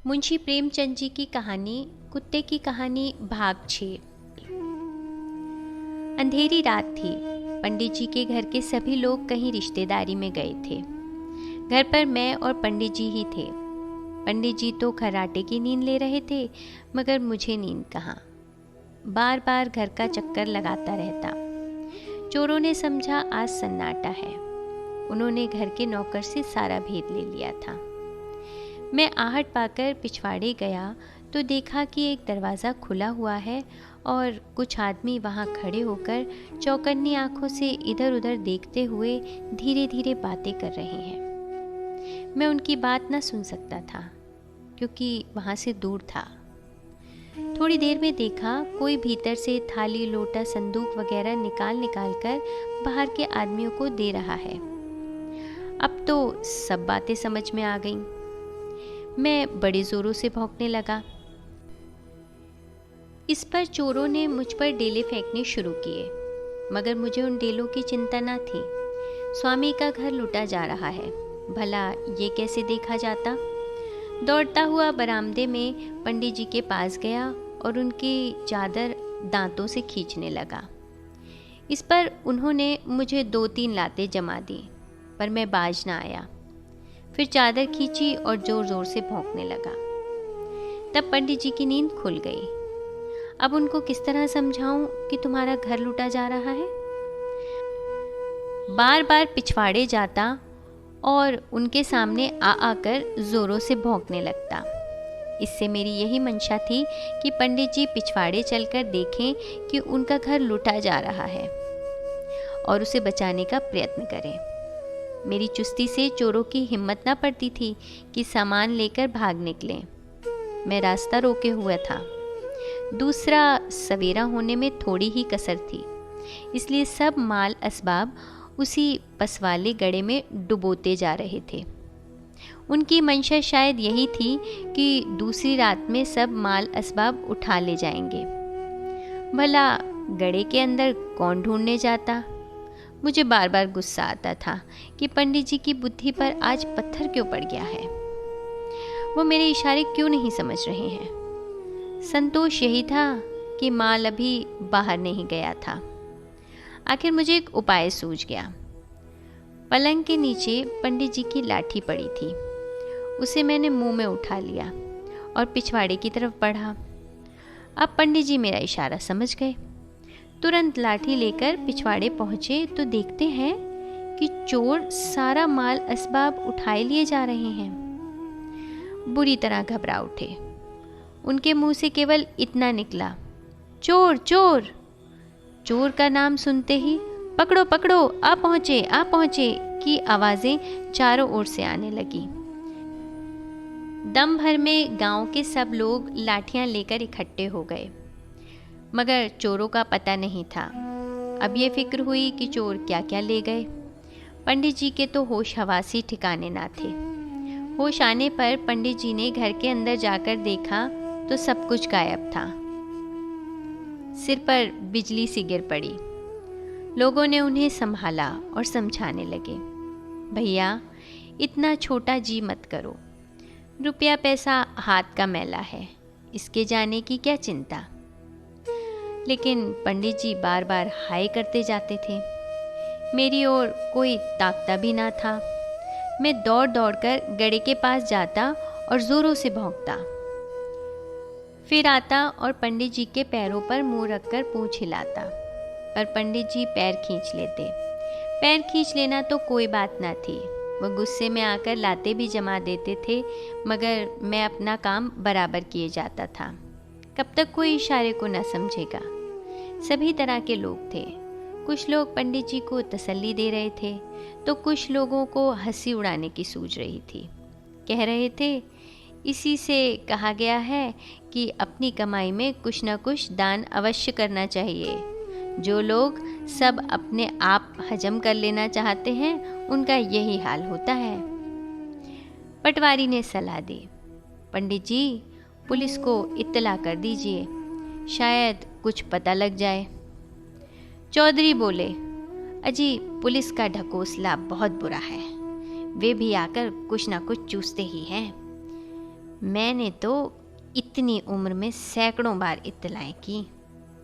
मुंशी प्रेमचंद जी की कहानी कुत्ते की कहानी भाग 6। अंधेरी रात थी। पंडित जी के घर के सभी लोग कहीं रिश्तेदारी में गए थे। घर पर मैं और पंडित जी ही थे। पंडित जी तो खर्राटे की नींद ले रहे थे, मगर मुझे नींद कहाँ। बार बार घर का चक्कर लगाता रहता। चोरों ने समझा आज सन्नाटा है। उन्होंने घर के नौकर से सारा भेद ले लिया था। मैं आहट पाकर पिछवाड़े गया तो देखा कि एक दरवाज़ा खुला हुआ है और कुछ आदमी वहाँ खड़े होकर चौकन्नी आंखों से इधर उधर देखते हुए धीरे धीरे बातें कर रहे हैं। मैं उनकी बात न सुन सकता था क्योंकि वहाँ से दूर था। थोड़ी देर में देखा कोई भीतर से थाली लोटा संदूक वगैरह निकाल कर बाहर के आदमियों को दे रहा है। अब तो सब बातें समझ में आ गईं। मैं बड़े जोरों से भौंकने लगा। इस पर चोरों ने मुझ पर डेले फेंकने शुरू किए, मगर मुझे उन डेलों की चिंता न थी। स्वामी का घर लूटा जा रहा है, भला ये कैसे देखा जाता। दौड़ता हुआ बरामदे में पंडित जी के पास गया और उनकी चादर दांतों से खींचने लगा। इस पर उन्होंने मुझे 2-3 लातें जमा दी, पर मैं बाज ना आया। फिर चादर खींची और जोर जोर से भौंकने लगा। तब पंडित जी की नींद खुल गई। अब उनको किस तरह समझाऊं कि तुम्हारा घर लूटा जा रहा है। बार बार पिछवाड़े जाता और उनके सामने आकर जोरों से भौंकने लगता। इससे मेरी यही मंशा थी कि पंडित जी पिछवाड़े चलकर देखें कि उनका घर लूटा जा रहा है और उसे बचाने का प्रयत्न करें। मेरी चुस्ती से चोरों की हिम्मत न पड़ती थी कि सामान लेकर भाग निकलें। मैं रास्ता रोके हुआ था। दूसरा, सवेरा होने में थोड़ी ही कसर थी, इसलिए सब माल असबाब उसी पसवाले गड्ढे में डुबोते जा रहे थे। उनकी मंशा शायद यही थी कि दूसरी रात में सब माल असबाब उठा ले जाएंगे। भला गड्ढे के अंदर कौन ढूंढने जाता। मुझे बार बार गुस्सा आता था कि पंडित जी की बुद्धि पर आज पत्थर क्यों पड़ गया है। वो मेरे इशारे क्यों नहीं समझ रहे हैं। संतोष यही था कि माल अभी बाहर नहीं गया था। आखिर मुझे एक उपाय सूझ गया। पलंग के नीचे पंडित जी की लाठी पड़ी थी। उसे मैंने मुंह में उठा लिया और पिछवाड़े की तरफ बढ़ा। अब पंडित जी मेरा इशारा समझ गए। तुरंत लाठी लेकर पिछवाड़े पहुंचे तो देखते हैं कि चोर सारा माल असबाब उठाए लिए जा रहे हैं। बुरी तरह घबरा उठे। उनके मुंह से केवल इतना निकला, चोर चोर। चोर का नाम सुनते ही पकड़ो पकड़ो, आ पहुंचे की आवाजें चारों ओर से आने लगी। दम भर में गांव के सब लोग लाठियां लेकर इकट्ठे हो गए, मगर चोरों का पता नहीं था। अब ये फिक्र हुई कि चोर क्या क्या ले गए। पंडित जी के तो होश हवासी ठिकाने ना थे। होश आने पर पंडित जी ने घर के अंदर जाकर देखा तो सब कुछ गायब था। सिर पर बिजली सी गिर पड़ी। लोगों ने उन्हें संभाला और समझाने लगे, भैया इतना छोटा जी मत करो। रुपया पैसा हाथ का मैला है, इसके जाने की क्या चिंता। लेकिन पंडित जी बार बार हाय करते जाते थे। मेरी ओर कोई ताकता भी ना था। मैं दौड़ दौड़ कर गड्ढे के पास जाता और जोरों से भौंकता। फिर आता और पंडित जी के पैरों पर मुंह रखकर पूंछ हिलाता, पर पंडित जी पैर खींच लेते। पैर खींच लेना तो कोई बात ना थी। वो गुस्से में आकर लाते भी जमा देते थे, मगर मैं अपना काम बराबर किए जाता था। कब तक कोई इशारे को न समझेगा। सभी तरह के लोग थे। कुछ लोग पंडित जी को तसल्ली दे रहे थे तो कुछ लोगों को हंसी उड़ाने की सूझ रही थी। कह रहे थे, इसी से कहा गया है कि अपनी कमाई में कुछ न कुछ दान अवश्य करना चाहिए। जो लोग सब अपने आप हजम कर लेना चाहते हैं उनका यही हाल होता है। पटवारी ने सलाह दी, पंडित जी पुलिस को इत्तला कर दीजिए, शायद कुछ पता लग जाए। चौधरी बोले, अजी पुलिस का ढकोसला बहुत बुरा है, वे भी आकर कुछ ना कुछ चूसते ही हैं। मैंने तो इतनी उम्र में सैकड़ों बार इत्तलाएं की,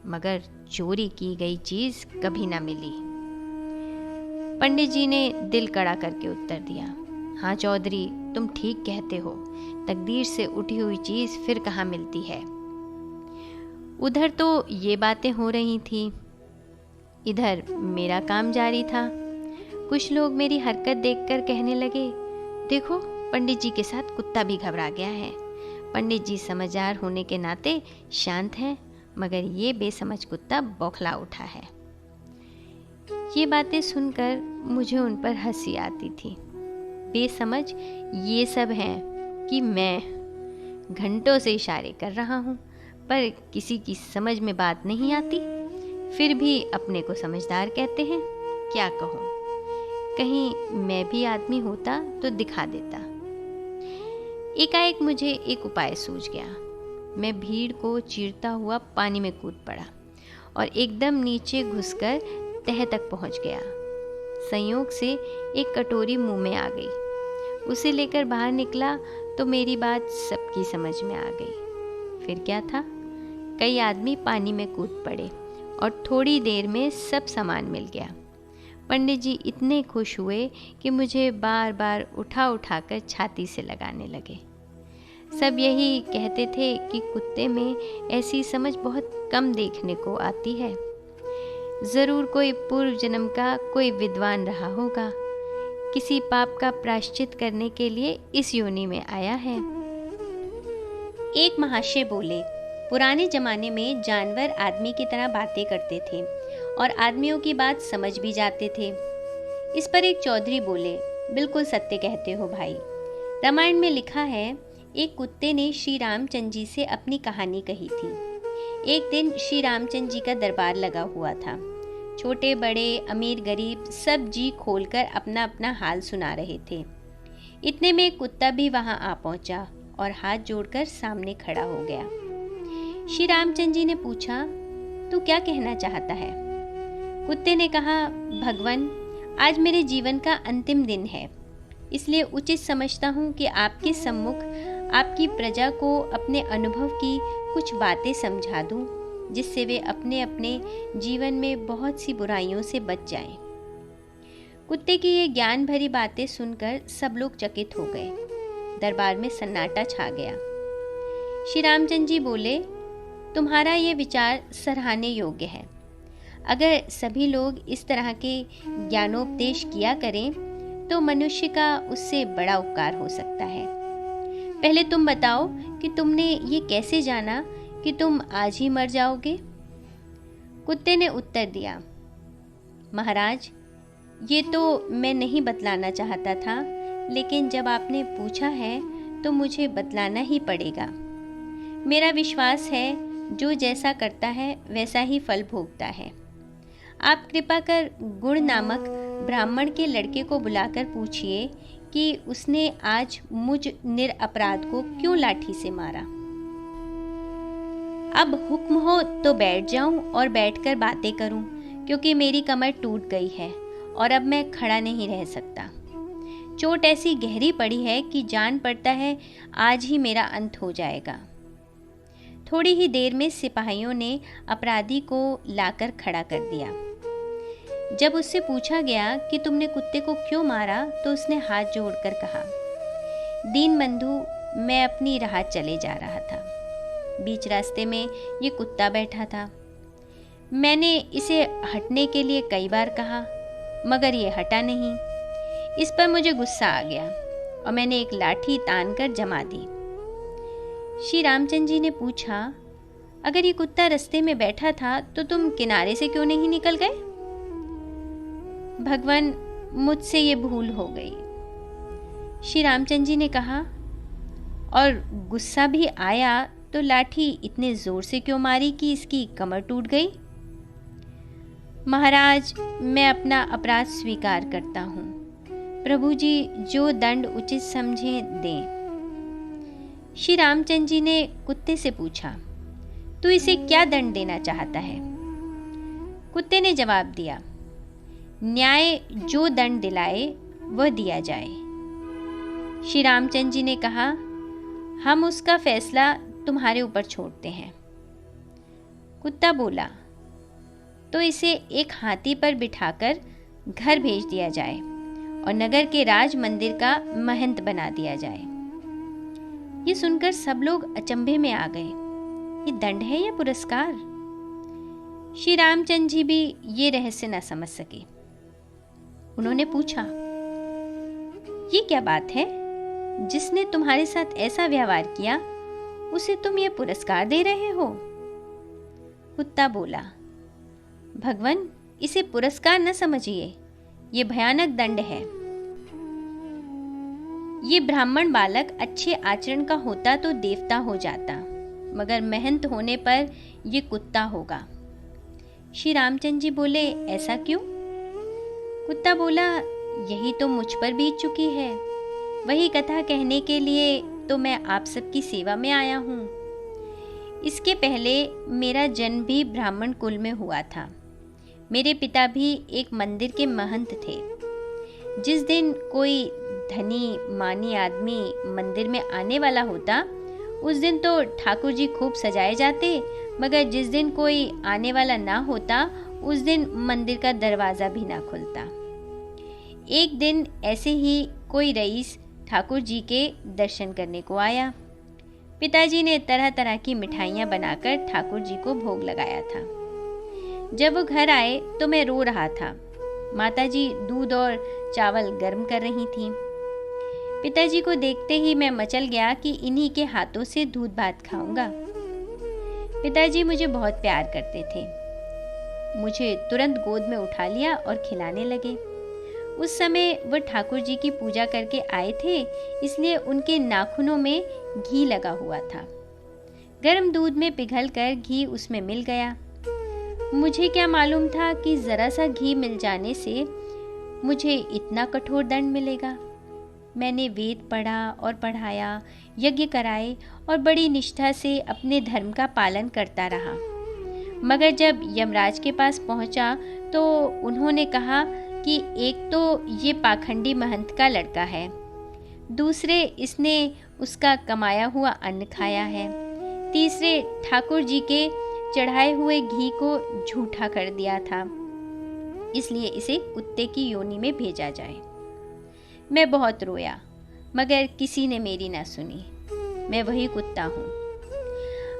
मगर चोरी की गई चीज़ कभी ना मिली। पंडित जी ने दिल कड़ा करके उत्तर दिया, हाँ चौधरी, तुम ठीक कहते हो, तकदीर से उठी हुई चीज़ फिर कहाँ मिलती है। उधर तो ये बातें हो रही थी, इधर मेरा काम जारी था। कुछ लोग मेरी हरकत देखकर कहने लगे, देखो पंडित जी के साथ कुत्ता भी घबरा गया है। पंडित जी समझदार होने के नाते शांत हैं, मगर ये बेसमझ कुत्ता बौखला उठा है। ये बातें सुनकर मुझे उन पर हंसी आती थी। बेसमझ ये सब हैं कि मैं घंटों से इशारे कर रहा हूँ, पर किसी की समझ में बात नहीं आती, फिर भी अपने को समझदार कहते हैं। क्या कहूँ, कहीं मैं भी आदमी होता तो दिखा देता। एकाएक मुझे एक उपाय सूझ गया। मैं भीड़ को चीरता हुआ पानी में कूद पड़ा और एकदम नीचे घुसकर तह तक पहुंच गया। संयोग से एक कटोरी मुंह में आ गई। उसे लेकर बाहर निकला तो मेरी बात सबकी समझ में आ गई। फिर क्या था, कई आदमी पानी में कूद पड़े और थोड़ी देर में सब सामान मिल गया। पंडित जी इतने खुश हुए कि मुझे बार बार उठा उठा कर छाती से लगाने लगे। सब यही कहते थे कि कुत्ते में ऐसी समझ बहुत कम देखने को आती है। ज़रूर कोई पूर्व जन्म का कोई विद्वान रहा होगा, किसी पाप का प्रायश्चित करने के लिए इस योनि में आया है। एक महाशय बोले, पुराने जमाने में जानवर आदमी की तरह बातें करते थे और आदमियों की बात समझ भी जाते थे। इस पर एक चौधरी बोले, बिल्कुल सत्य कहते हो भाई। रामायण में लिखा है, एक कुत्ते ने श्री रामचंद्र जी से अपनी कहानी कही थी। एक दिन श्री रामचंद्र जी का दरबार लगा हुआ था। छोटे बड़े, अमीर गरीब सब जी खोलकर अपना अपना हाल सुना रहे थे। इतने में एक कुत्ता भी वहां आ पहुंचा और हाथ जोड़कर सामने खड़ा हो गया। श्री रामचंद्र जी ने पूछा, तू क्या कहना चाहता है? कुत्ते ने कहा, भगवान, आज मेरे जीवन का अंतिम दिन है, इसलिए उचित समझता हूँ कि आपके सम्मुख आपकी प्रजा को अपने अनुभव की कुछ बातें समझा दूँ, जिससे वे अपने अपने जीवन में बहुत सी बुराइयों से बच जाएं। कुत्ते की ये ज्ञान भरी बातें सुनकर सब लोग चकित हो गए। दरबार में सन्नाटा छा गया। श्री रामचंद्र जी बोले, तुम्हारा ये विचार सराहने योग्य है। अगर सभी लोग इस तरह के ज्ञानोपदेश किया करें तो मनुष्य का उससे बड़ा उपकार हो सकता है। पहले तुम बताओ कि तुमने ये कैसे जाना कि तुम आज ही मर जाओगे? कुत्ते ने उत्तर दिया, महाराज, ये तो मैं नहीं बतलाना चाहता था, लेकिन जब आपने पूछा है तो मुझे बतलाना ही पड़ेगा। मेरा विश्वास है, जो जैसा करता है वैसा ही फल भोगता है। आप कृपा कर गुण नामक ब्राह्मण के लड़के को बुलाकर पूछिए कि उसने आज मुझ निरपराध को क्यों लाठी से मारा। अब हुक्म हो तो बैठ जाऊं और बैठकर बातें करूं, क्योंकि मेरी कमर टूट गई है और अब मैं खड़ा नहीं रह सकता। चोट ऐसी गहरी पड़ी है कि जान पड़ता है आज ही मेरा अंत हो जाएगा। थोड़ी ही देर में सिपाहियों ने अपराधी को लाकर खड़ा कर दिया। जब उससे पूछा गया कि तुमने कुत्ते को क्यों मारा, तो उसने हाथ जोड़कर कहा, दीन बंधु, मैं अपनी राह चले जा रहा था। बीच रास्ते में ये कुत्ता बैठा था। मैंने इसे हटने के लिए कई बार कहा, मगर ये हटा नहीं। इस पर मुझे गुस्सा आ गया और मैंने एक लाठी तान कर जमा दी। श्री रामचंद्र जी ने पूछा, अगर ये कुत्ता रास्ते में बैठा था तो तुम किनारे से क्यों नहीं निकल गए? भगवान, मुझसे ये भूल हो गई। श्री रामचंद्र जी ने कहा, और गुस्सा भी आया तो लाठी इतने जोर से क्यों मारी कि इसकी कमर टूट गई? महाराज, मैं अपना अपराध स्वीकार करता हूँ। प्रभु जी जो दंड उचित समझें दें। श्री रामचंद्र जी ने कुत्ते से पूछा, तू इसे क्या दंड देना चाहता है? कुत्ते ने जवाब दिया, न्याय जो दंड दिलाए वह दिया जाए। श्री रामचंद्र जी ने कहा, हम उसका फैसला तुम्हारे ऊपर छोड़ते हैं। कुत्ता बोला, तो इसे एक हाथी पर बिठाकर घर भेज दिया जाए और नगर के राज मंदिर का महंत बना दिया जाए। ये सुनकर सब लोग अचंभे में आ गए। ये दंड है या पुरस्कार? श्री रामचंद्र जी भी ये रहस्य न समझ सके। उन्होंने पूछा, ये क्या बात है? जिसने तुम्हारे साथ ऐसा व्यवहार किया उसे तुम ये पुरस्कार दे रहे हो? कुत्ता बोला, भगवान, इसे पुरस्कार न समझिए, ये भयानक दंड है। ये ब्राह्मण बालक अच्छे आचरण का होता तो देवता हो जाता, मगर महंत होने पर ये कुत्ता होगा। श्री रामचंद्र जी बोले, ऐसा क्यों? कुत्ता बोला, यही तो मुझ पर बीत चुकी है। वही कथा कहने के लिए तो मैं आप सबकी सेवा में आया हूँ। इसके पहले मेरा जन्म भी ब्राह्मण कुल में हुआ था। मेरे पिता भी एक मंदिर के महंत थे। जिस दिन कोई धनी मानी आदमी मंदिर में आने वाला होता, उस दिन तो ठाकुर जी खूब सजाए जाते, मगर जिस दिन कोई आने वाला ना होता, उस दिन मंदिर का दरवाज़ा भी ना खुलता। एक दिन ऐसे ही कोई रईस ठाकुर जी के दर्शन करने को आया। पिताजी ने तरह तरह की मिठाइयाँ बनाकर ठाकुर जी को भोग लगाया था। जब वो घर आए तो मैं रो रहा था। माताजी दूध और चावल गर्म कर रही थीं। पिताजी को देखते ही मैं मचल गया कि इन्हीं के हाथों से दूध भात खाऊंगा। पिताजी मुझे बहुत प्यार करते थे। मुझे तुरंत गोद में उठा लिया और खिलाने लगे। उस समय वह ठाकुर जी की पूजा करके आए थे, इसलिए उनके नाखूनों में घी लगा हुआ था। गर्म दूध में पिघलकर घी उसमें मिल गया। मुझे क्या मालूम था कि ज़रा सा घी मिल जाने से मुझे इतना कठोर दंड मिलेगा। मैंने वेद पढ़ा और पढ़ाया, यज्ञ कराए और बड़ी निष्ठा से अपने धर्म का पालन करता रहा। मगर जब यमराज के पास पहुंचा तो उन्होंने कहा कि एक तो ये पाखंडी महंत का लड़का है, दूसरे इसने उसका कमाया हुआ अन्न खाया है, तीसरे ठाकुर जी के चढ़ाए हुए घी को झूठा कर दिया था, इसलिए इसे कुत्ते की योनि में भेजा जाए। मैं बहुत रोया, मगर किसी ने मेरी ना सुनी। मैं वही कुत्ता हूँ।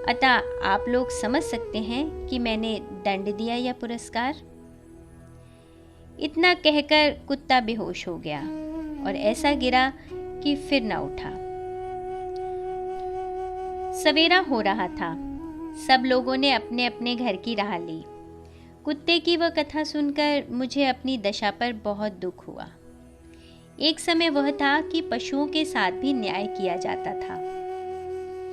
अतः आप लोग समझ सकते हैं कि मैंने दंड दिया या पुरस्कार। इतना कहकर कुत्ता बेहोश हो गया और ऐसा गिरा कि फिर न उठा। सवेरा हो रहा था। सब लोगों ने अपने अपने घर की राह ली। कुत्ते की वह कथा सुनकर मुझे अपनी दशा पर बहुत दुख हुआ। एक समय वह था कि पशुओं के साथ भी न्याय किया जाता था।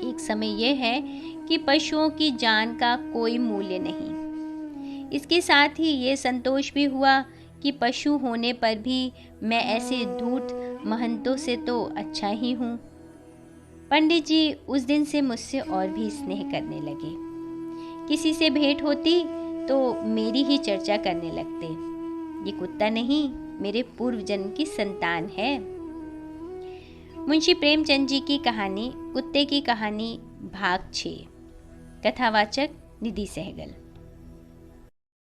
एक समय यह है कि पशुओं की जान का कोई मूल्य नहीं। इसके साथ ही ये संतोष भी हुआ कि पशु होने पर भी मैं ऐसे धूर्त महंतों से तो अच्छा ही हूँ। पंडित जी उस दिन से मुझसे और भी स्नेह करने लगे। किसी से भेंट होती तो मेरी ही चर्चा करने लगते। ये कुत्ता नहीं, मेरे पूर्व जन्म की संतान है। मुंशी प्रेमचंद जी की कहानी कुत्ते की कहानी भाग 6। कथावाचक निधि सहगल।